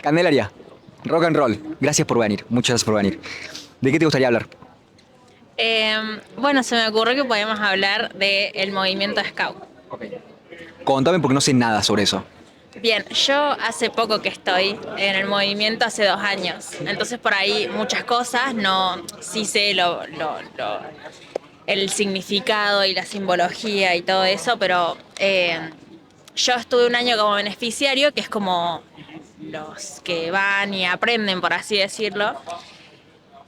Candelaria, rock and roll. Gracias por venir. Muchas gracias por venir. ¿De qué te gustaría hablar? Bueno, se me ocurrió que podíamos hablar del movimiento Scout. Contame porque no sé nada sobre eso. Bien, yo hace poco que estoy en el movimiento, hace 2 años. Entonces por ahí muchas cosas, no, sí sé el significado y la simbología y todo eso, pero yo estuve un año como beneficiario, que es como los que van y aprenden, por así decirlo,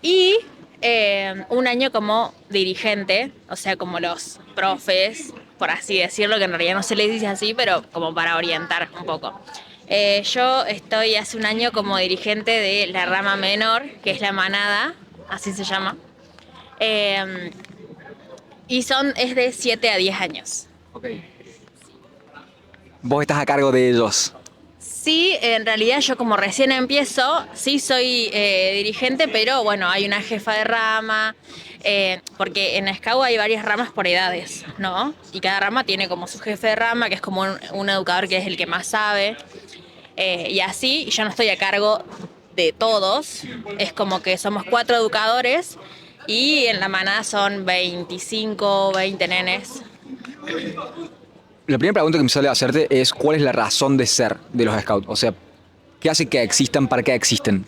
y un año como dirigente, o sea, como los profes, por así decirlo, que en realidad no se les dice así, pero como para orientar un poco. Yo estoy hace un año como dirigente de la rama menor, que es la manada, así se llama, eh, y es de 7 a 10 años. Vos estás a cargo de ellos. Sí, en realidad yo como recién empiezo, sí soy dirigente, pero bueno, hay una jefa de rama, porque en SCAU hay varias ramas por edades, ¿no? Y cada rama tiene como su jefe de rama, que es como un educador que es el que más sabe, y así, y yo no estoy a cargo de todos, es como que somos 4 educadores y en la manada son 25, 20 nenes. La primera pregunta que me sale a hacerte es ¿cuál es la razón de ser de los scouts? O sea, ¿qué hace que existan? ¿Para qué existen?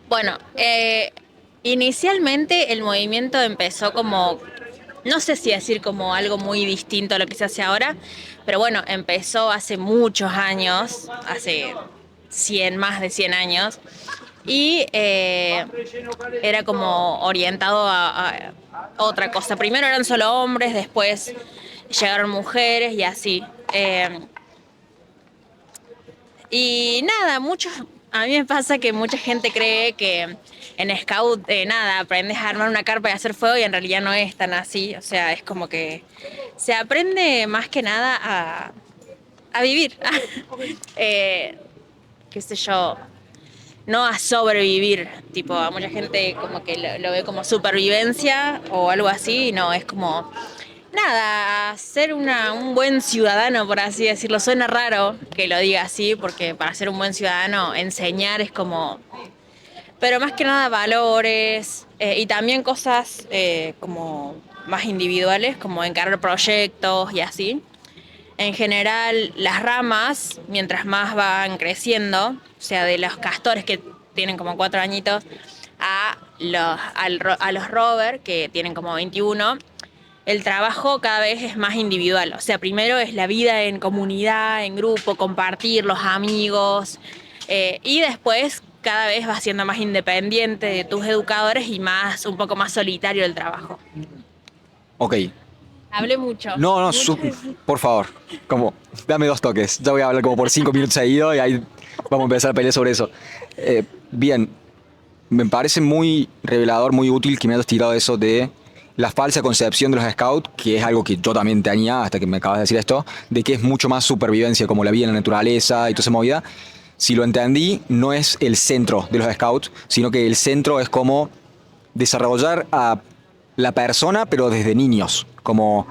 Bueno, inicialmente el movimiento empezó como, no sé si decir como algo muy distinto a lo que se hace ahora, pero bueno, empezó hace muchos años, hace 100, más de 100 años, y era como orientado a otra cosa. Primero eran solo hombres, después llegaron mujeres y así. Y nada, a mí me pasa que mucha gente cree que en Scout, nada, aprendes a armar una carpa y hacer fuego y en realidad no es tan así. O sea, es como que se aprende más que nada a vivir. Eh, qué sé yo, no a sobrevivir. Tipo, a mucha gente como que lo ve como supervivencia o algo así, y no, es como nada, ser un buen ciudadano, por así decirlo. Suena raro que lo diga así, porque para ser un buen ciudadano, enseñar es como. Pero más que nada valores y también cosas como más individuales, como encarar proyectos y así. En general, las ramas, mientras más van creciendo, o sea, de los castores que tienen como 4 añitos, a los rover que tienen como 21, el trabajo cada vez es más individual. O sea, primero es la vida en comunidad, en grupo, compartir los amigos, y después cada vez va siendo más independiente de tus educadores y un poco más solitario el trabajo. Ok. Hablé mucho. No, no, Mucho. por favor. Como, dame 2 toques. Ya voy a hablar como por 5 minutos seguidos y ahí vamos a empezar a pelear sobre eso. Bien, me parece muy revelador, muy útil que me hayas tirado eso de la falsa concepción de los scouts, que es algo que yo también tenía hasta que me acabas de decir esto, de que es mucho más supervivencia, como la vida en la naturaleza y toda esa movida. Si lo entendí, no es el centro de los scouts, sino que el centro es como desarrollar a la persona, pero desde niños, como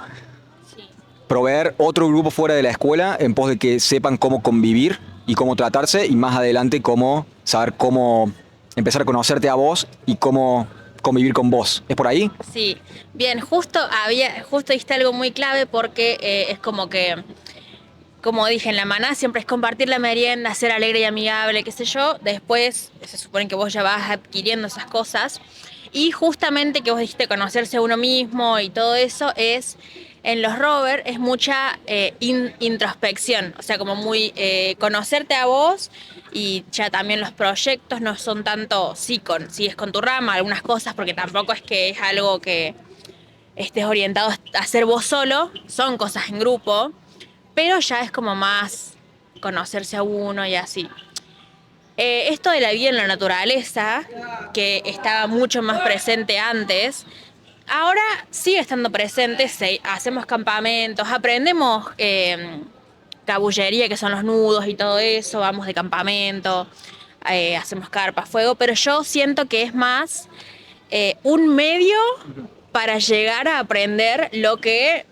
Sí. proveer otro grupo fuera de la escuela en pos de que sepan cómo convivir y cómo tratarse y más adelante cómo saber cómo empezar a conocerte a vos y cómo convivir con vos. ¿Es por ahí? Sí, bien, justo diste algo muy clave porque es como que, como dije, en la maná siempre es compartir la merienda, ser alegre y amigable, qué sé yo. Después se supone que vos ya vas adquiriendo esas cosas. Y justamente que vos dijiste conocerse a uno mismo y todo eso en los rovers es mucha introspección, o sea, como muy conocerte a vos y ya también los proyectos no son tanto, sí es con tu rama, algunas cosas, porque tampoco es que es algo que estés orientado a hacer vos solo, son cosas en grupo, pero ya es como más conocerse a uno y así. Esto de la vida en la naturaleza, que estaba mucho más presente antes, ahora sigue estando presente, hacemos campamentos, aprendemos cabullería, que son los nudos y todo eso, vamos de campamento, hacemos carpa, fuego, pero yo siento que es más un medio para llegar a aprender lo que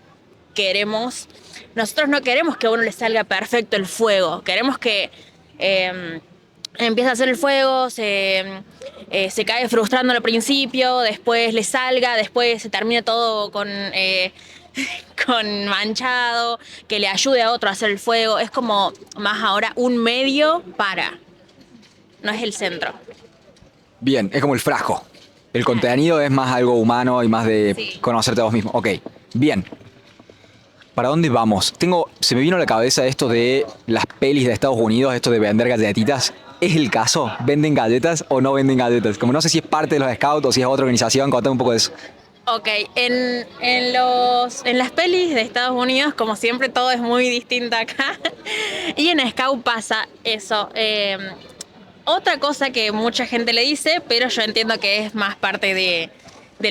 queremos nosotros no queremos que a uno le salga perfecto el fuego, queremos que empiece a hacer el fuego, se cae frustrando al principio, después le salga, después se termine todo con manchado, que le ayude a otro a hacer el fuego. Es como más ahora un medio para, no es el centro. Bien, es como el frasco. El contenido es más algo humano y más de Sí. conocerte a vos mismo. Ok, bien. ¿Para dónde vamos? Se me vino a la cabeza esto de las pelis de Estados Unidos, esto de vender galletitas. ¿Es el caso? ¿Venden galletas o no venden galletas? Como no sé si es parte de los scouts o si es otra organización, contame un poco de eso. Ok, en las pelis de Estados Unidos, como siempre, todo es muy distinto acá. Y en Scout pasa eso. Otra cosa que mucha gente le dice, pero yo entiendo que es más parte de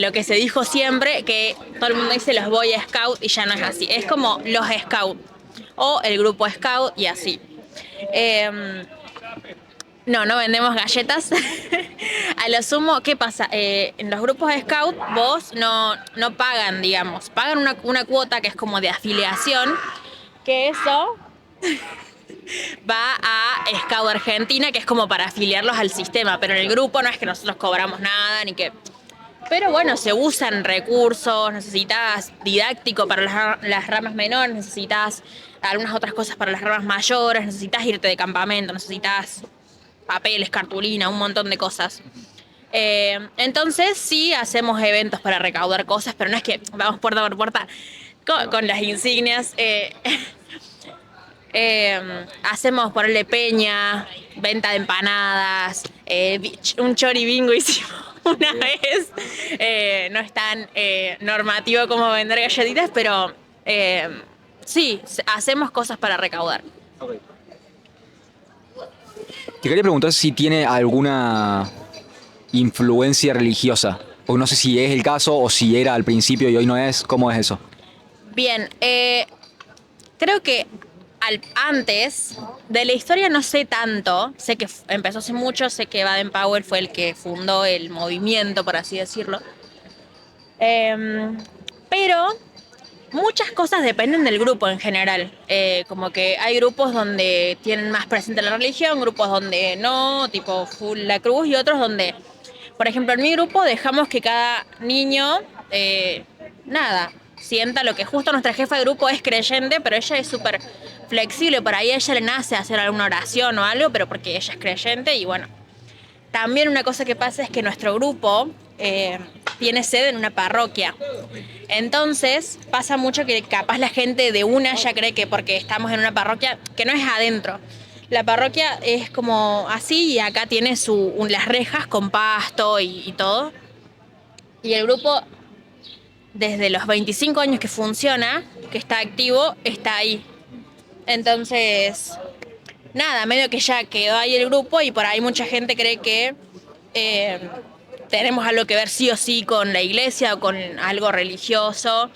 lo que se dijo siempre, que todo el mundo dice los Boy Scout y ya no es así. Es como los Scout o el grupo Scout y así. No, no vendemos galletas. A lo sumo, ¿qué pasa? En los grupos de Scout vos no pagan, digamos. Pagan una cuota que es como de afiliación, que eso va a Scout Argentina, que es como para afiliarlos al sistema. Pero en el grupo no es que nosotros cobramos nada, ni que... Pero bueno, se usan recursos, necesitas didáctico para las ramas menores, necesitas algunas otras cosas para las ramas mayores, necesitas irte de campamento, necesitas papeles, cartulina, un montón de cosas. Entonces sí hacemos eventos para recaudar cosas, pero no es que vamos puerta por puerta con las insignias. Hacemos ponerle peña, venta de empanadas, un chori bingo hicimos una vez. No es tan normativo como vender galletitas, pero sí, hacemos cosas para recaudar. Te quería preguntar si tiene alguna influencia religiosa. O no sé si es el caso o si era al principio y hoy no es. ¿Cómo es eso? Bien, creo que antes de la historia no sé tanto, sé que empezó hace mucho, sé que Baden-Powell fue el que fundó el movimiento, por así decirlo. Pero muchas cosas dependen del grupo en general. Como que hay grupos donde tienen más presente la religión, grupos donde no, tipo full la cruz, y otros donde, por ejemplo, en mi grupo dejamos que cada niño, nada, sienta lo que justo nuestra jefa de grupo es creyente, pero ella es súper flexible, por ahí a ella le nace hacer alguna oración o algo, pero porque ella es creyente y bueno. También una cosa que pasa es que nuestro grupo tiene sede en una parroquia. Entonces pasa mucho que capaz la gente de una ya cree que porque estamos en una parroquia, que no es adentro. La parroquia es como así y acá tiene las rejas con pasto y todo. Y el grupo, desde los 25 años que funciona, que está activo, está ahí. Entonces, nada, medio que ya quedó ahí el grupo y por ahí mucha gente cree que eh, tenemos algo que ver sí o sí con la iglesia o con algo religioso.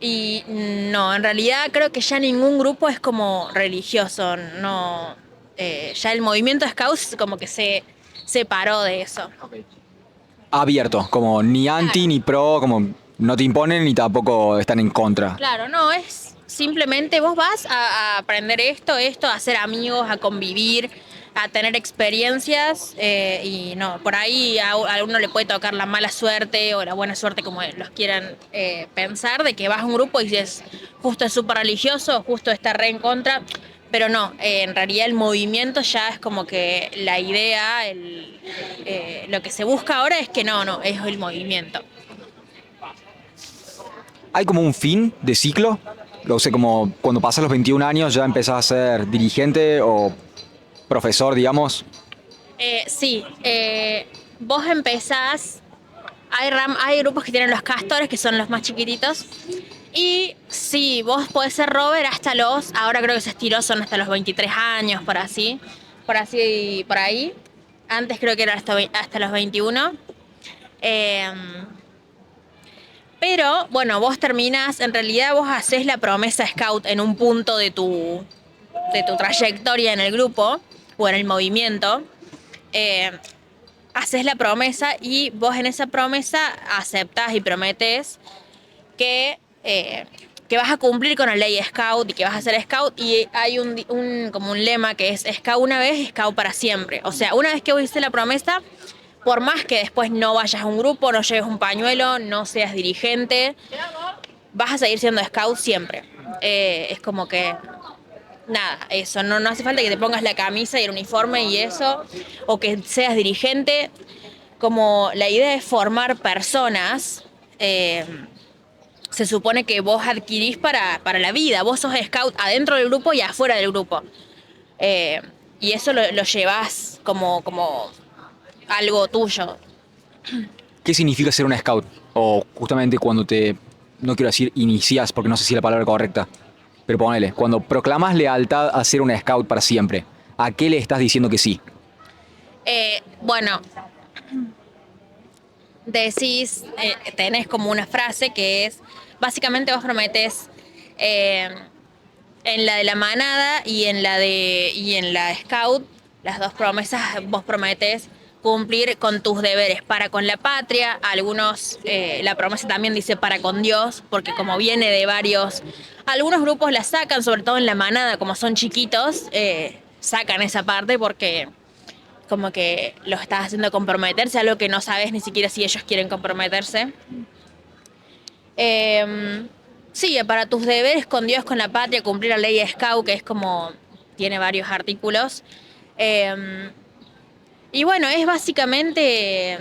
Y no, en realidad creo que ya ningún grupo es como religioso, no, ya el movimiento Scouts como que se separó de eso. Abierto, como ni anti Claro. ni pro, como no te imponen ni tampoco están en contra. Claro, no, es simplemente vos vas a aprender esto, a hacer amigos, a convivir, a tener experiencias y no, por ahí a uno le puede tocar la mala suerte o la buena suerte, como los quieran pensar, de que vas a un grupo y dices, justo es súper religioso, justo está re en contra, pero no, en realidad el movimiento ya es como que la idea, lo que se busca ahora es que no, es el movimiento. ¿Hay como un fin de ciclo? O sea, como cuando pasas los 21 años ya empezás a ser dirigente o profesor, digamos. Sí, vos empezás, hay grupos que tienen los castores, que son los más chiquititos, y sí, vos podés ser rover ahora creo que se estiró, son hasta los 23 años, por ahí. Antes creo que era hasta los 21. Eh, pero bueno, vos terminás, en realidad vos hacés la promesa scout en un punto de tu trayectoria en el grupo o en el movimiento. Eh, Haces la promesa y vos en esa promesa aceptás y prometés que que vas a cumplir con la ley Scout y que vas a ser Scout, y hay como un lema que es Scout una vez, Scout para siempre. O sea, una vez que vos hiciste la promesa, por más que después no vayas a un grupo, no lleves un pañuelo, no seas dirigente, vas a seguir siendo Scout siempre. Es como que nada, eso, no hace falta que te pongas la camisa y el uniforme y eso, o que seas dirigente, como la idea es formar personas, se supone que vos adquirís para la vida, vos sos scout adentro del grupo y afuera del grupo. Eh, y eso lo llevás como algo tuyo. ¿Qué significa ser un scout? O justamente cuando te, no quiero decir inicias, porque no sé si es la palabra correcta, pero ponele, cuando proclamas lealtad a ser un scout para siempre, ¿a qué le estás diciendo que sí? Bueno, decís, tenés como una frase que es, básicamente vos prometés en la de la manada y en la scout, las dos promesas, vos prometés cumplir con tus deberes para con la patria, algunos, la promesa también dice para con Dios, porque como viene de varios, algunos grupos la sacan, sobre todo en la manada, como son chiquitos, sacan esa parte porque como que los estás haciendo comprometerse, algo que no sabes ni siquiera si ellos quieren comprometerse. Sí, para tus deberes con Dios, con la patria, cumplir la ley Scout, que es como, tiene varios artículos. Eh, y bueno, es básicamente,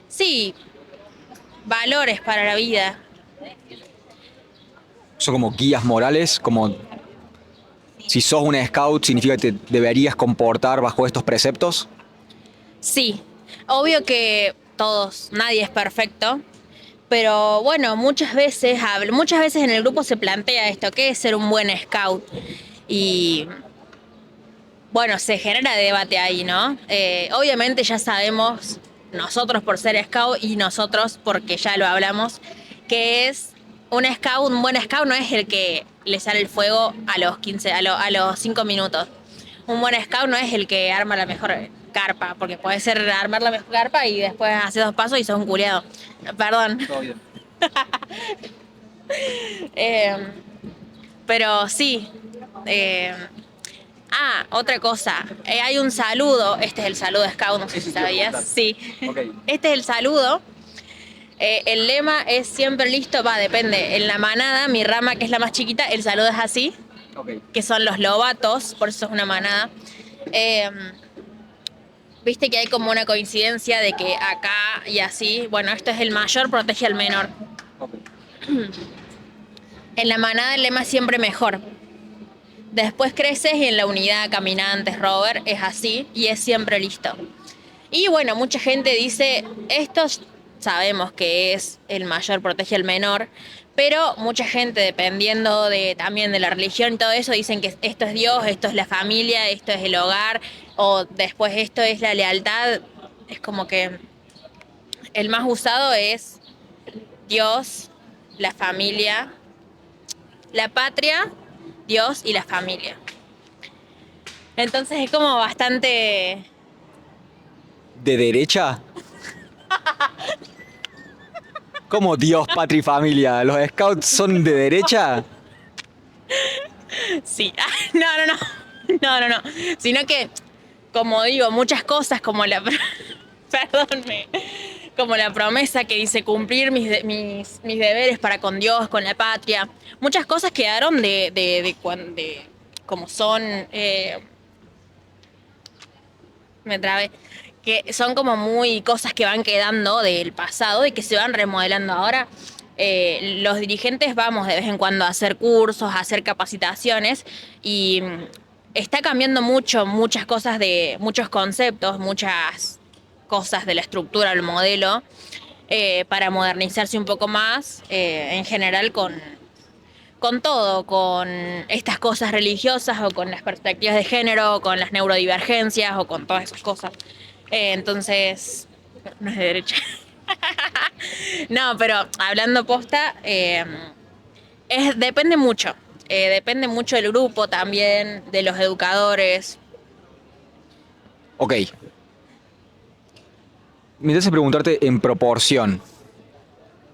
sí, valores para la vida. Son como guías morales, como si sos un scout significa que te deberías comportar bajo estos preceptos. Sí, obvio que todos, nadie es perfecto, pero bueno, muchas veces en el grupo se plantea esto, ¿qué es ser un buen scout? Y bueno, se genera debate ahí, ¿no? Obviamente ya sabemos, nosotros por ser scout y nosotros porque ya lo hablamos, que es un buen scout no es el que le sale el fuego a los 15, a los 5 minutos. Un buen scout no es el que arma la mejor carpa, porque puede ser armar la mejor carpa y después hace 2 pasos y sos un culiado. Perdón. Todo bien. Eh, pero sí. eh, Otra cosa. Hay un saludo. Este es el saludo Scout, no sé si sabías. Sí. Ok. Este es el saludo. El lema es siempre listo, depende. En la manada, mi rama, que es la más chiquita, el saludo es así, Ok. que son los lobatos, por eso es una manada. Eh, Viste que hay como una coincidencia de que acá y así, bueno, esto es el mayor protege al menor. Ok. En la manada el lema es siempre mejor. Después creces y en la unidad caminantes, rover, es así y es siempre listo. Y bueno, mucha gente dice, estos sabemos que es el mayor protege al menor, pero mucha gente, dependiendo también de la religión y todo eso, dicen que esto es Dios, esto es la familia, esto es el hogar, o después esto es la lealtad. Es como que el más usado es Dios, la familia, la patria, Dios y la familia. Entonces es como bastante... ¿De derecha? ¿Cómo Dios, patria y familia? ¿Los scouts son de derecha? Sí, no, sino que, como digo, muchas cosas como perdónme, como la promesa que dice cumplir mis deberes para con Dios, con la patria, muchas cosas quedaron de como son, me trabé, que son como muy cosas que van quedando del pasado y que se van remodelando ahora. Los dirigentes vamos de vez en cuando a hacer cursos, a hacer capacitaciones y está cambiando muchas cosas muchos conceptos, muchas cosas de la estructura, el modelo, para modernizarse un poco más, en general con todo, con estas cosas religiosas o con las perspectivas de género, o con las neurodivergencias o con todas esas cosas. Entonces, no es de derecha. No, pero hablando posta, depende mucho. Depende mucho del grupo también, de los educadores. Ok. Me interesa preguntarte en proporción.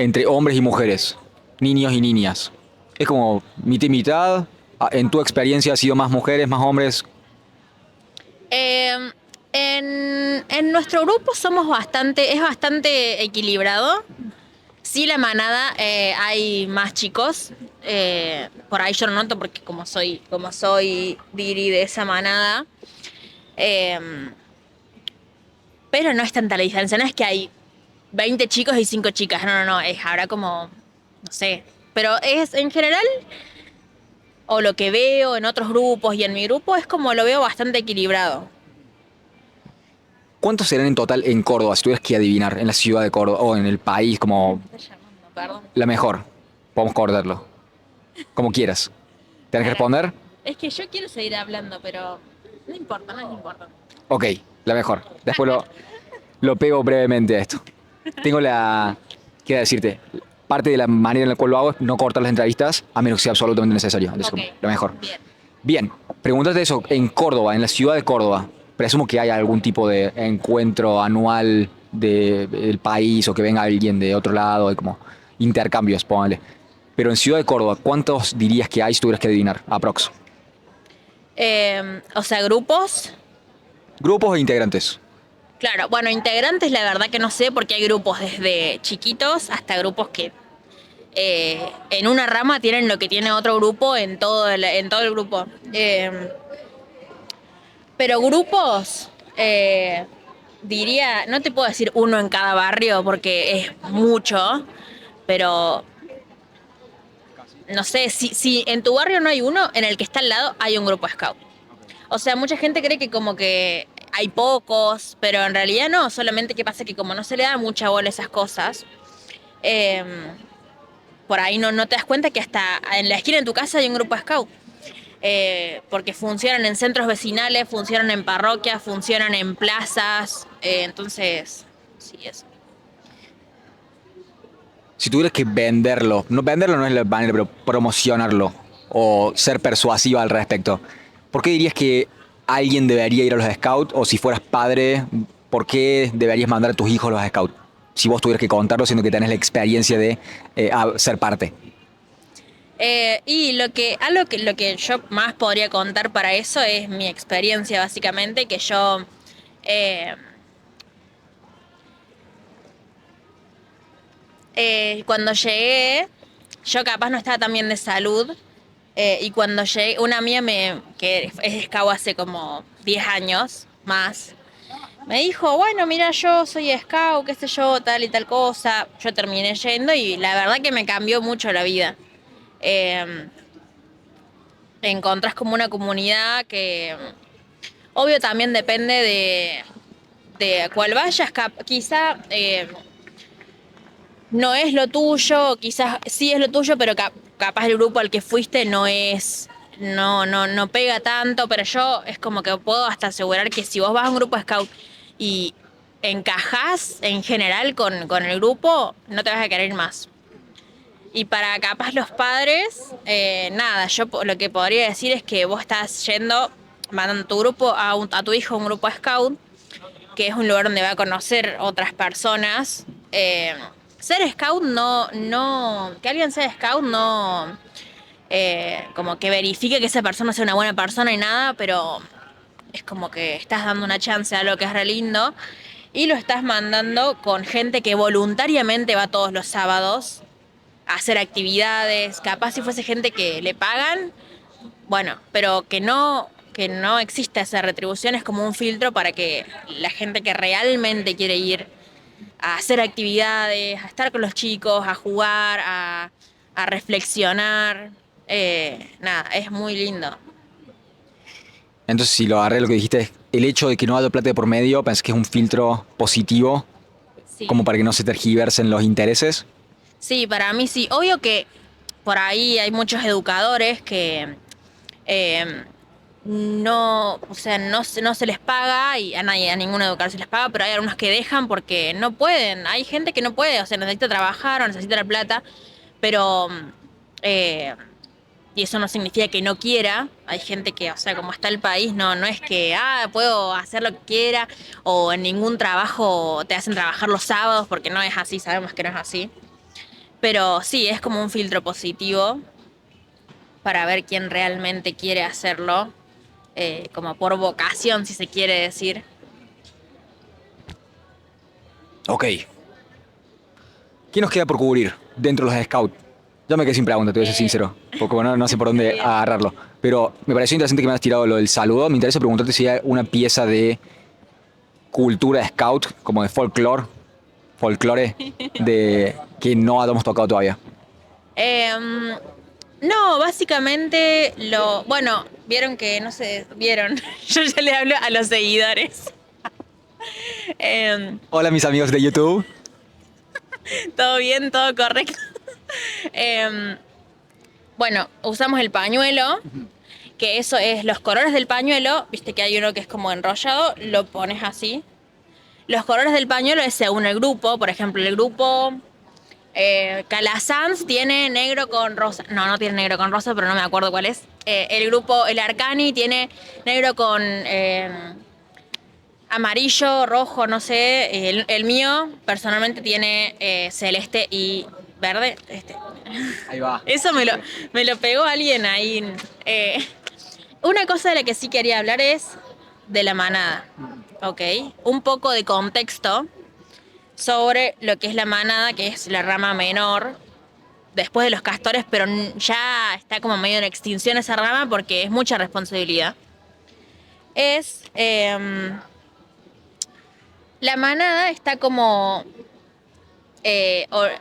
entre hombres y mujeres, niños y niñas. Es como mitad y mitad. En tu experiencia ha sido más mujeres, más hombres. Eh, en nuestro grupo es bastante equilibrado. Sí, la manada hay más chicos. Por ahí yo lo noto porque como soy Diri de esa manada. eh, pero no es tanta la diferencia, no es que hay 20 chicos y 5 chicas, no, habrá como, no sé. Pero es en general, o lo que veo en otros grupos y en mi grupo, es como lo veo bastante equilibrado. ¿Cuántos serán en total en Córdoba, si tuvieras que adivinar, en la ciudad de Córdoba o en el país como Me está llamando, perdón. la mejor? Podemos cortarlo. Como quieras. ¿Tienes que Para. responder? Es que yo quiero seguir hablando, pero no importa, no es importante. Ok, la mejor. Después lo pego brevemente a esto. Tengo la... Quiero decirte, parte de la manera en la cual lo hago es no cortar las entrevistas a menos que sea absolutamente necesario. Entonces, Ok, como, lo mejor. bien. Bien, pregúntate eso. En Córdoba, en la ciudad de Córdoba, presumo que hay algún tipo de encuentro anual del país o que venga alguien de otro lado, de como intercambios, póngale. Pero en Ciudad de Córdoba, ¿cuántos dirías que hay si tuvieras que adivinar? Aprox. O sea, grupos. ¿Grupos e integrantes? Claro, bueno, integrantes la verdad que no sé porque hay grupos desde chiquitos hasta grupos que en una rama tienen lo que tiene otro grupo en todo el grupo. Pero grupos, diría, no te puedo decir uno en cada barrio porque es mucho, pero no sé, si en tu barrio no hay uno, en el que está al lado hay un grupo scout. O sea, mucha gente cree que como que hay pocos, pero en realidad no, solamente que pasa que como no se le da mucha bola a esas cosas, eh, por ahí no te das cuenta que hasta en la esquina de tu casa hay un grupo scout. Porque funcionan en centros vecinales, funcionan en parroquias, funcionan en plazas, entonces, sí, eso. Si tuvieras que venderlo, no venderlo no es la manera, pero promocionarlo o ser persuasiva al respecto, ¿por qué dirías que alguien debería ir a los scouts? O si fueras padre, ¿por qué deberías mandar a tus hijos a los scouts? Si vos tuvieras que contarlo, siendo que tenés la experiencia de ser parte. Y lo que yo más podría contar para eso es mi experiencia, básicamente, que yo eh, cuando llegué, yo capaz no estaba tan bien de salud, y cuando llegué, una amiga que es scout hace como 10 años más, me dijo, bueno, mira, yo soy scout, qué sé yo, tal y tal cosa. Yo terminé yendo y la verdad que me cambió mucho la vida. Eh, encontrás como una comunidad que, obvio, también depende de a cuál vayas. Quizá no es lo tuyo, quizás sí es lo tuyo, pero capaz el grupo al que fuiste no pega tanto, pero yo es como que puedo hasta asegurar que si vos vas a un grupo scout y encajás en general con el grupo, no te vas a querer ir más. Y para capaz los padres, nada, yo lo que podría decir es que vos estás yendo, mandando tu grupo a tu hijo a un grupo scout, que es un lugar donde va a conocer otras personas. Ser scout que alguien sea scout no, como que verifique que esa persona sea una buena persona y nada, pero es como que estás dando una chance a lo que es re lindo y lo estás mandando con gente que voluntariamente va todos los sábados a hacer actividades, capaz si fuese gente que le pagan, bueno, pero que no exista esa retribución es como un filtro para que la gente que realmente quiere ir a hacer actividades, a estar con los chicos, a jugar, a reflexionar, nada, es muy lindo. Entonces, si lo agarré lo que dijiste, es el hecho de que no haya plata de por medio, pensás que es un filtro positivo, Sí. como para que no se tergiversen los intereses. Sí, para mí sí. Obvio que por ahí hay muchos educadores que eh, no, o sea, no se les paga y a nadie, a ningún educador se les paga, pero hay algunos que dejan porque no pueden. Hay gente que no puede, o sea, necesita trabajar o necesita la plata, pero eh, y eso no significa que no quiera. Hay gente que, o sea, como está el país, no es que, puedo hacer lo que quiera o en ningún trabajo te hacen trabajar los sábados, porque no es así, sabemos que no es así. Pero sí, es como un filtro positivo para ver quién realmente quiere hacerlo, como por vocación, si se quiere decir. Ok. ¿Qué nos queda por cubrir dentro de los scouts? Ya me quedé sin pregunta, te voy a ser sincero, porque bueno, no sé por Está dónde bien. agarrarlo. Pero me pareció interesante que me hayas tirado lo del saludo. Me interesa preguntarte si hay una pieza de cultura scout, como de folclore, de que no hayamos tocado todavía. Em, no, básicamente bueno, vieron que, no sé, vieron, yo ya le hablo a los seguidores. Em, Hola mis amigos de YouTube. todo bien, todo correcto. Em, bueno, usamos el pañuelo, que eso es los colores del pañuelo, viste que hay uno que es como enrollado, lo pones así. Los colores del pañuelo es según el grupo, por ejemplo, el grupo Calasanz tiene negro con rosa. No, no tiene negro con rosa, pero no me acuerdo cuál es. El grupo, el Arcani tiene negro con amarillo, rojo, no sé. El mío, personalmente, tiene celeste y verde. Ahí va. Eso me lo pegó alguien ahí. Eh, una cosa de la que sí quería hablar es de la manada. ¿Ok? Un poco de contexto sobre lo que es la manada, que es la rama menor después de los castores, pero ya está como medio en extinción esa rama porque es mucha responsabilidad. Es la manada está como eh, or-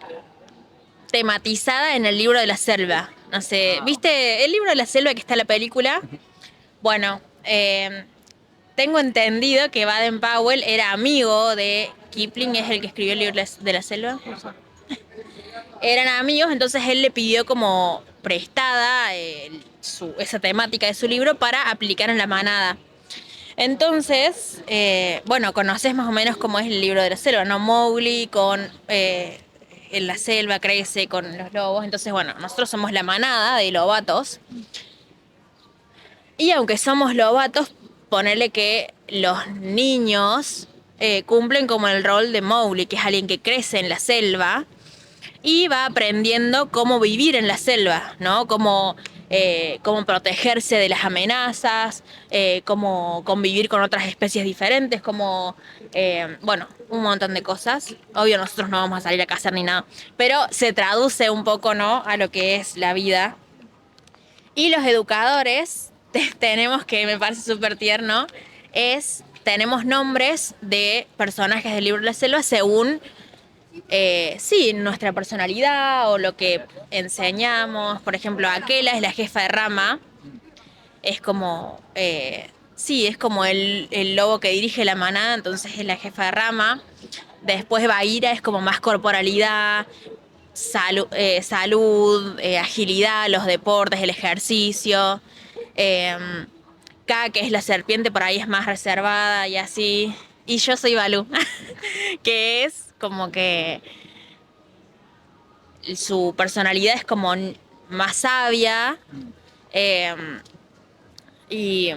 tematizada en el libro de la selva. No sé, ¿viste el libro de la selva que está en la película? Bueno, tengo entendido que Baden Powell era amigo de Kipling, es el que escribió el libro de la selva. Eran amigos, entonces él le pidió como prestada esa temática de su libro para aplicar en la manada. Entonces, bueno, conoces más o menos cómo es el libro de la selva, ¿no? Mowgli en la selva crece con los lobos, entonces, bueno, nosotros somos la manada de lobatos y aunque somos lobatos, ponerle que los niños cumplen como el rol de Mowgli, que es alguien que crece en la selva y va aprendiendo cómo vivir en la selva, ¿no? Cómo protegerse de las amenazas, cómo convivir con otras especies diferentes, bueno, un montón de cosas. Obvio, nosotros no vamos a salir a cazar ni nada, pero se traduce un poco, ¿no? A lo que es la vida. Y los educadores, tenemos que, me parece súper tierno, tenemos nombres de personajes del libro de la selva según sí, nuestra personalidad o lo que enseñamos. Por ejemplo, Aquela es la jefa de rama, es como, sí, es como el lobo que dirige la manada, entonces es la jefa de rama. Después Baira es como más corporalidad, salud, agilidad, los deportes, el ejercicio. Eh, K, que es la serpiente, por ahí es más reservada y así. Y yo soy Balú, que es como que su personalidad es como más sabia eh, y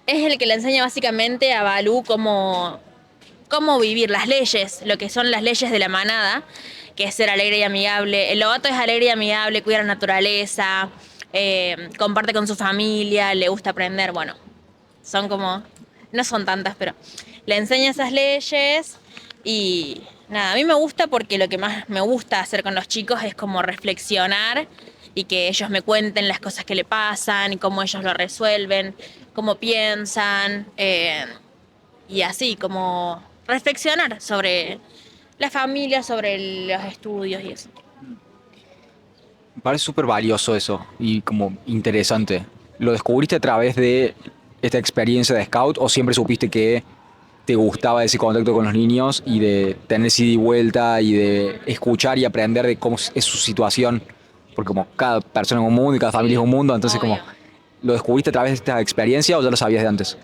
es el que le enseña básicamente a Balú cómo vivir las leyes, lo que son las leyes de la manada, que es ser alegre y amigable. El lobato es alegre y amigable, cuida la naturaleza, comparte con su familia, le gusta aprender, bueno, son como, no son tantas, pero le enseña esas leyes y nada, a mí me gusta porque lo que más me gusta hacer con los chicos es como reflexionar y que ellos me cuenten las cosas que le pasan y cómo ellos lo resuelven, cómo piensan y así, como reflexionar sobre la familia, sobre los estudios y eso. Me parece súper valioso eso y como interesante. ¿Lo descubriste a través de esta experiencia de scout o siempre supiste que te gustaba ese contacto con los niños y de tener ese ida y vuelta y de escuchar y aprender de cómo es su situación? Porque como cada persona es un mundo y cada familia es un mundo, entonces como, Obvio. ¿lo descubriste a través de esta experiencia o ya lo sabías de antes?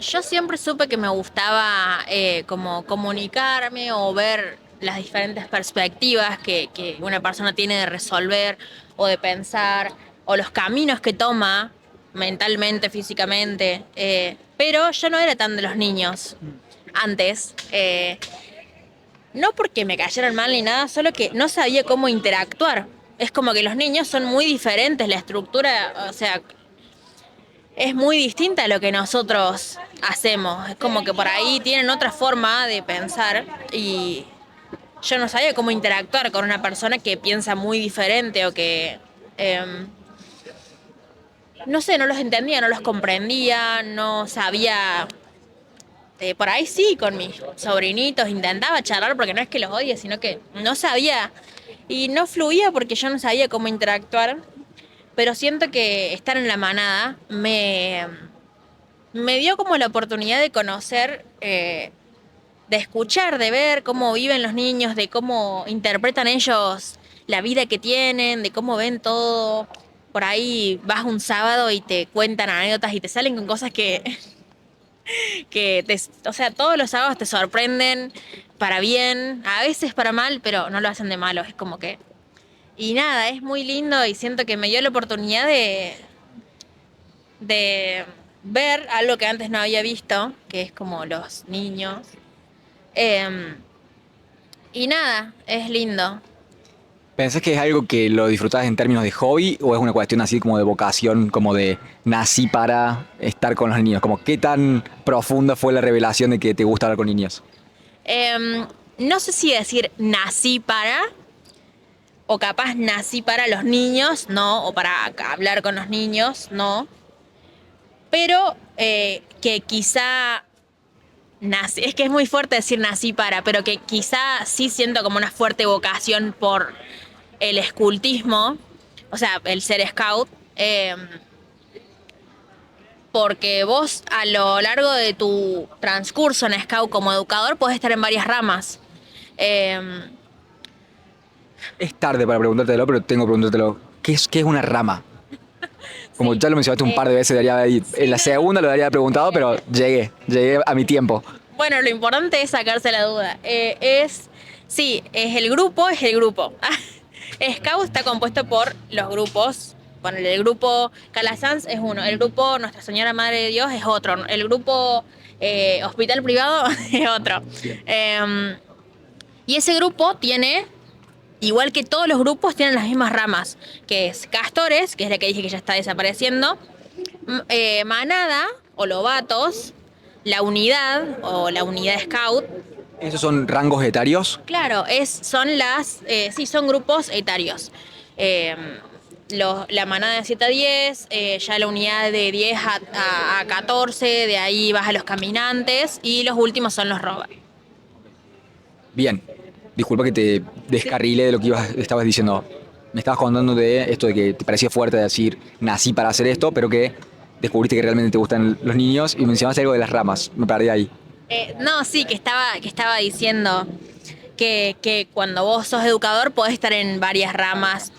Yo siempre supe que me gustaba como comunicarme o ver las diferentes perspectivas que una persona tiene de resolver o de pensar o los caminos que toma mentalmente, físicamente. Pero yo no era tan de los niños antes. no porque me cayeran mal ni nada, solo que no sabía cómo interactuar. Es como que los niños son muy diferentes, la estructura, o sea, es muy distinta a lo que nosotros hacemos. Es como que por ahí tienen otra forma de pensar y yo no sabía cómo interactuar con una persona que piensa muy diferente o que, no sé, no los entendía, no los comprendía, no sabía. Por ahí sí, con mis sobrinitos intentaba charlar porque no es que los odie, sino que no sabía y no fluía porque yo no sabía cómo interactuar. Pero siento que estar en la manada me dio como la oportunidad de conocer, de escuchar, de ver cómo viven los niños, de cómo interpretan ellos la vida que tienen, de cómo ven todo. Por ahí vas un sábado y te cuentan anécdotas y te salen con cosas o sea, todos los sábados te sorprenden para bien, a veces para mal, pero no lo hacen de malo, es como que... Y nada, es muy lindo y siento que me dio la oportunidad de ver algo que antes no había visto, que es como los niños. Eh, y nada, es lindo. ¿Pensás que es algo que lo disfrutás en términos de hobby o es una cuestión así como de vocación, como de nací para estar con los niños? Como qué tan profunda fue la revelación de que te gusta hablar con niños. No sé si decir nací para, o capaz nací para los niños, no, o para hablar con los niños, no. Pero que quizá nací, es que es muy fuerte decir nací para, pero que quizá sí siento como una fuerte vocación por el escultismo, o sea, el ser scout, porque vos a lo largo de tu transcurso en scout como educador podés estar en varias ramas. Eh, Es tarde para preguntártelo, pero tengo que preguntártelo. Qué es una rama? Como sí, ya lo mencionaste un par de veces, en la no, segunda lo daría preguntado, pero llegué a mi tiempo. bueno, lo importante es sacarse la duda. Sí, es el grupo. Scout está compuesto por los grupos. Bueno, el grupo Calasanz es uno, el grupo Nuestra Señora Madre de Dios es otro, el grupo Hospital Privado es otro. Bien. Y ese grupo tiene, igual que todos los grupos, tienen las mismas ramas, que es Castores, que es la que dije que ya está desapareciendo, Manada o Lobatos, la unidad o la unidad Scout. ¿Esos son rangos etarios? Claro, sí, son grupos etarios. Eh, la manada de 7 a 10, ya la unidad de 10 a 14, de ahí vas a los caminantes y los últimos son los rovers. Bien. Disculpa que te descarrile de lo que estabas diciendo. Me estabas contando de esto de que te parecía fuerte decir nací para hacer esto, pero que descubriste que realmente te gustan los niños y mencionaste algo de las ramas. Me perdí ahí. No, sí, que estaba diciendo que cuando vos sos educador podés estar en varias ramas,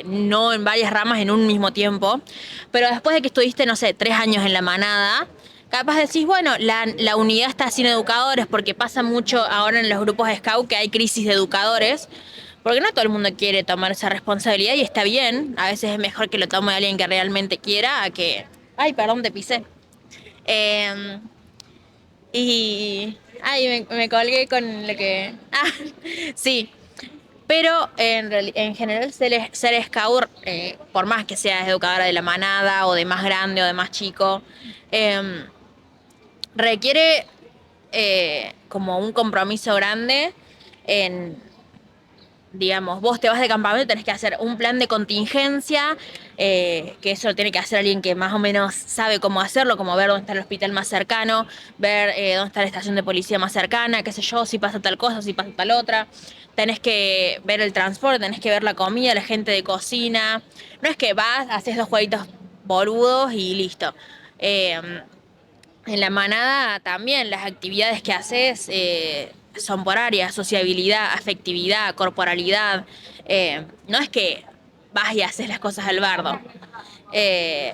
no en varias ramas en un mismo tiempo, pero después de que estuviste, no sé, 3 años en la manada, capaz decís, bueno, la unidad está sin educadores, porque pasa mucho ahora en los grupos de scout que hay crisis de educadores, porque no todo el mundo quiere tomar esa responsabilidad y está bien, a veces es mejor que lo tome alguien que realmente quiera a que... Ay, perdón, te pisé. Eh, y... Ay, me colgué con lo que... Ah, sí. Pero en general ser scout, por más que seas educadora de la manada o de más grande o de más chico, eh, requiere como un compromiso grande en, digamos, vos te vas de campamento, tenés que hacer un plan de contingencia, que eso lo tiene que hacer alguien que más o menos sabe cómo hacerlo, como ver dónde está el hospital más cercano, ver dónde está la estación de policía más cercana, qué sé yo, si pasa tal cosa, si pasa tal otra. Tenés que ver el transporte, tenés que ver la comida, la gente de cocina. No es que vas, haces 2 jueguitos boludos y listo. Eh, en la manada también las actividades que haces son por áreas, sociabilidad, afectividad, corporalidad. No es que vas y haces las cosas al bardo. Eh,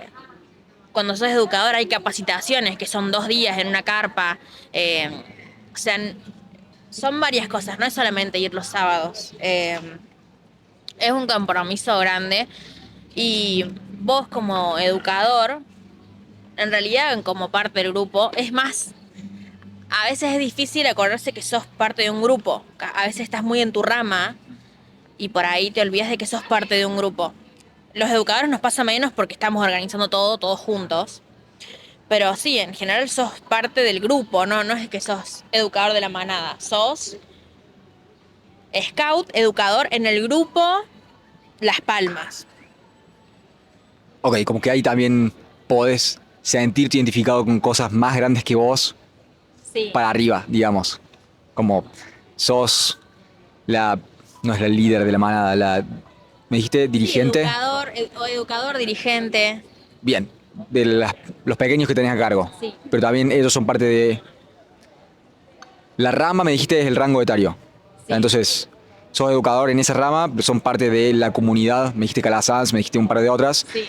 Cuando sos educador hay capacitaciones que son 2 días en una carpa. O sea, son varias cosas, no es solamente ir los sábados. Es un compromiso grande y vos como educador, en realidad como parte del grupo, es más a veces es difícil acordarse que sos parte de un grupo. A veces estás muy en tu rama y por ahí te olvidas de que sos parte de un grupo. Los educadores nos pasa menos porque estamos organizando todo, todos juntos. Pero sí, en general sos parte del grupo, ¿no? No es que sos educador de la manada. Sos scout, educador en el grupo Las Palmas. Ok, como que ahí también podés sentirte identificado con cosas más grandes que vos Sí. para arriba, digamos. Como sos la, no es la líder de la manada, me dijiste Sí, dirigente. educador, o educador, dirigente. Bien, de los pequeños que tenés a cargo. Sí. Pero también ellos son parte de... La rama, me dijiste, es el rango etario. Sí. Entonces, sos educador en esa rama, pero son parte de la comunidad. Me dijiste Calasanz, me dijiste un par de otras. Sí.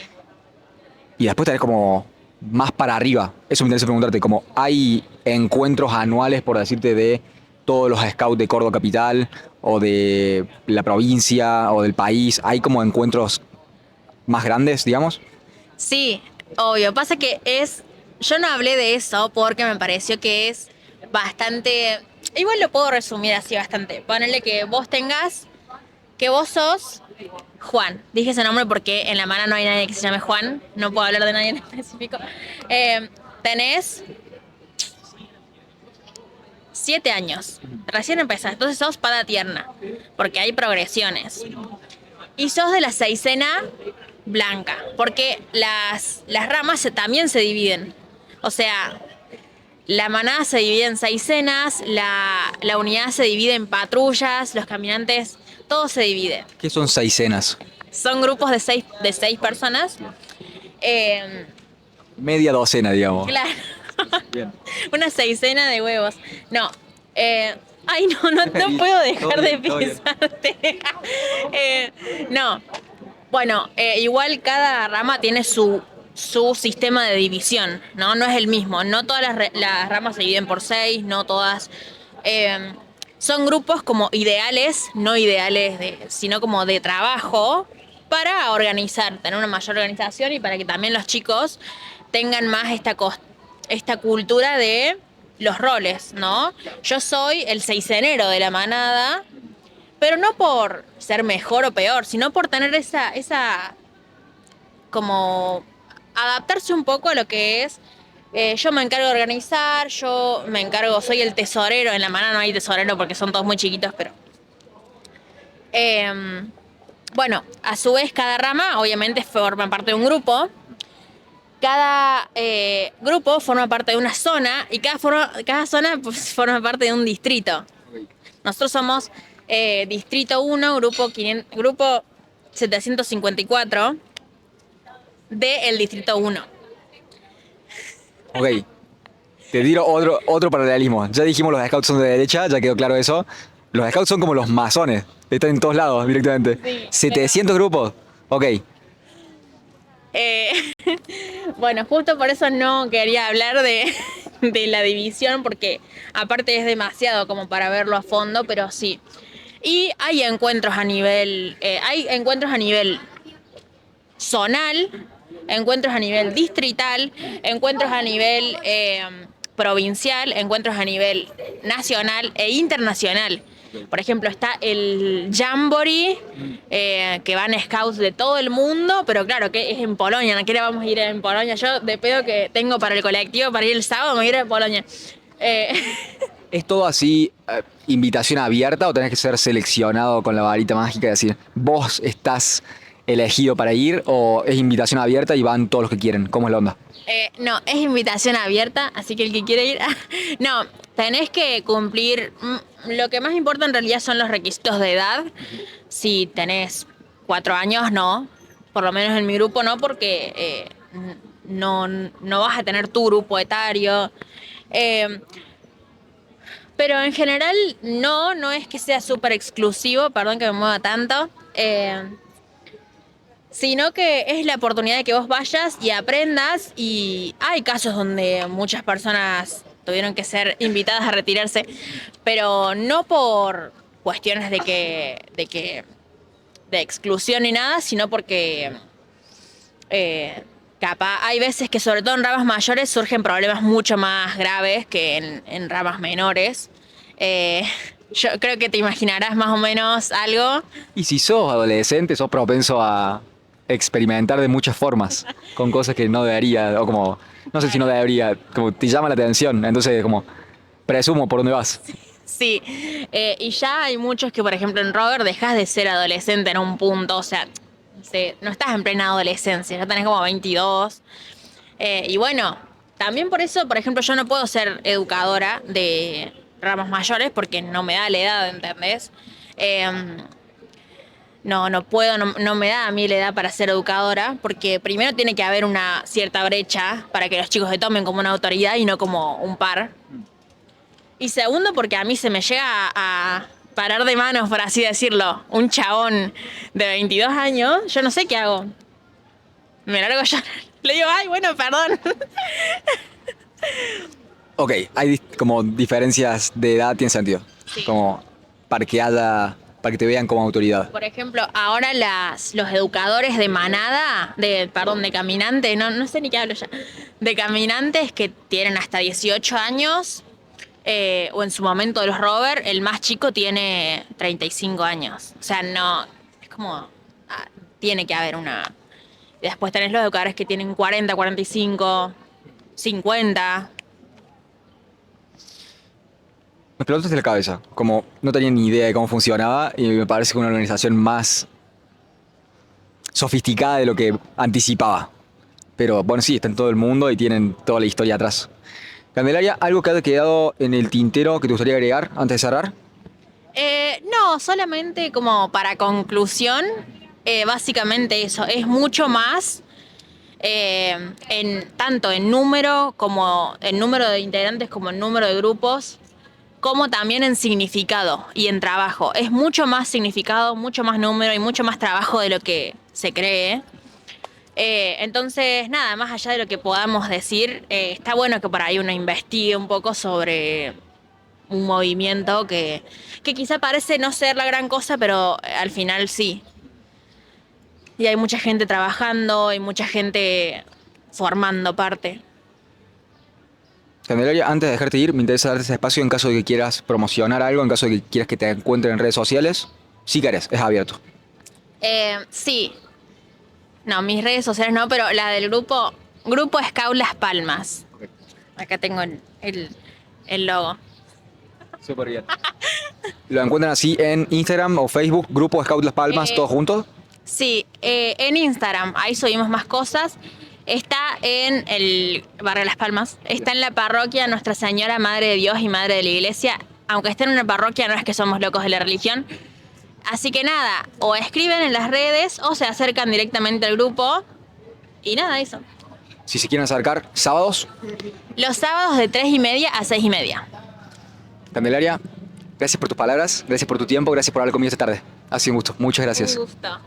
Y después tenés como más para arriba. Eso me interesa preguntarte, como hay encuentros anuales, por decirte, de todos los scouts de Córdoba Capital, o de la provincia, o del país. ¿Hay como encuentros más grandes, digamos? Sí, obvio. Pasa que yo no hablé de eso porque me pareció que es bastante, igual lo puedo resumir así bastante. Ponerle que vos sos Juan. Dije ese nombre porque en la mano no hay nadie que se llame Juan. No puedo hablar de nadie en específico. Tenés 7 años. Recién empezás. Entonces sos pada tierna. Porque hay progresiones. Y sos de la seisena blanca. Porque las ramas también se dividen. O sea, la manada se divide en seisenas, la unidad se divide en patrullas, los caminantes, todo se divide. ¿Qué son seisenas? Son grupos de seis personas. Media docena, digamos. Claro, Bien. una seisena de huevos. No, ay, no puedo dejar de Todo bien. pisarte. No, bueno, igual cada rama tiene su sistema de división, ¿no? No es el mismo. No todas las ramas se dividen por 6, no todas. eh, Son grupos como ideales, no ideales, sino como de trabajo para organizar, tener una mayor organización y para que también los chicos tengan más esta cultura de los roles, ¿no? Yo soy el seisenero de la manada, pero no por ser mejor o peor, sino por tener esa como adaptarse un poco a lo que es. Yo me encargo de organizar, soy el tesorero. En la manada no hay tesorero porque son todos muy chiquitos, pero. Bueno, a su vez, cada rama obviamente forma parte de un grupo. Cada grupo forma parte de una zona y cada zona pues, forma parte de un distrito. Nosotros somos Distrito 1, grupo 754 del Distrito 1. Ok. Te tiro otro paralelismo. Ya dijimos los scouts son de derecha, ya quedó claro eso. Los scouts son como los masones. Están en todos lados directamente. Sí, 700 grupos. Ok. Eh, bueno, justo por eso no quería hablar de la división, porque aparte es demasiado como para verlo a fondo, pero sí. Y hay encuentros hay encuentros a nivel zonal, encuentros a nivel distrital, encuentros a nivel provincial, encuentros a nivel nacional e internacional. Por ejemplo, está el Jamboree, que van scouts de todo el mundo, pero claro, que es en Polonia. ¿No? ¿Qué vamos a ir en Polonia? Yo, de pedo que tengo para el colectivo para ir el sábado, me voy a ir a Polonia. ¿Es todo así, invitación abierta o tenés que ser seleccionado con la varita mágica y decir, vos estás elegido para ir o es invitación abierta y van todos los que quieren? ¿Cómo es la onda? No, es invitación abierta, así que el que quiere ir... No, tenés que cumplir... Lo que más importa en realidad son los requisitos de edad. Si tenés 4 años, no. Por lo menos en mi grupo no, porque no vas a tener tu grupo etario. Pero en general no es que sea súper exclusivo, perdón que me mueva tanto. Sino que es la oportunidad de que vos vayas y aprendas, y hay casos donde muchas personas tuvieron que ser invitadas a retirarse, pero no por cuestiones de exclusión ni nada, sino porque capaz, hay veces que sobre todo en ramas mayores surgen problemas mucho más graves que en ramas menores. Eh, yo creo que te imaginarás más o menos algo. Y si sos adolescente, sos propenso a experimentar de muchas formas, con cosas que no debería, o como, no sé si no debería, como te llama la atención, entonces como presumo por dónde vas. Sí, y ya hay muchos que, por ejemplo, en Rover dejas de ser adolescente en un punto, o sea, no sé, no estás en plena adolescencia, ya tenés como 22. Y bueno, también por eso, por ejemplo, yo no puedo ser educadora de ramas mayores porque no me da la edad, ¿entendés? Eh, no puedo, no me da a mí la edad para ser educadora, porque primero tiene que haber una cierta brecha para que los chicos se tomen como una autoridad y no como un par. Y segundo, porque a mí se me llega a parar de manos, por así decirlo, un chabón de 22 años, yo no sé qué hago. Me largo yo. Le digo, ay, bueno, perdón. Ok, hay como diferencias de edad, tiene sentido. Sí. Como para que te vean como autoridad. Por ejemplo, ahora los educadores de manada, de caminantes, no sé ni qué hablo ya, de caminantes que tienen hasta 18 años, o en su momento de los Rover, el más chico tiene 35 años. O sea, no, es como, tiene que haber una... Después tenés los educadores que tienen 40, 45, 50. Me explotaste la cabeza, como no tenía ni idea de cómo funcionaba y me parece que una organización más sofisticada de lo que anticipaba. Pero bueno, sí, está en todo el mundo y tienen toda la historia atrás. Candelaria, ¿algo que haya quedado en el tintero que te gustaría agregar antes de cerrar? No, solamente como para conclusión, básicamente eso, es mucho más tanto en número como en número de integrantes como en número de grupos, como también en significado y en trabajo. Es mucho más significado, mucho más número y mucho más trabajo de lo que se cree. Entonces, nada, más allá de lo que podamos decir, está bueno que por ahí uno investigue un poco sobre un movimiento que quizá parece no ser la gran cosa, pero al final sí. Y hay mucha gente trabajando, hay mucha gente formando parte. Candelaria, antes de dejarte ir, me interesa darte ese espacio en caso de que quieras promocionar algo, en caso de que quieras que te encuentren en redes sociales. Si querés, es abierto. Sí, no, mis redes sociales no, pero la del Grupo Scout Las Palmas. Acá tengo el logo. Súper bien. Lo encuentran así en Instagram o Facebook, Grupo Scout Las Palmas, Eh, todos juntos. Sí, en Instagram, ahí subimos más cosas. Está en el barrio Las Palmas, está en la parroquia Nuestra Señora Madre de Dios y Madre de la Iglesia. Aunque esté en una parroquia, no es que somos locos de la religión. Así que nada, o escriben en las redes o se acercan directamente al grupo. Y nada, eso. Si se quieren acercar, sábados. Los sábados de 3:30 a 6:30. Candelaria, gracias por tus palabras, gracias por tu tiempo, gracias por haber comido esta tarde. Ha sido un gusto. Muchas Un gracias. gusto.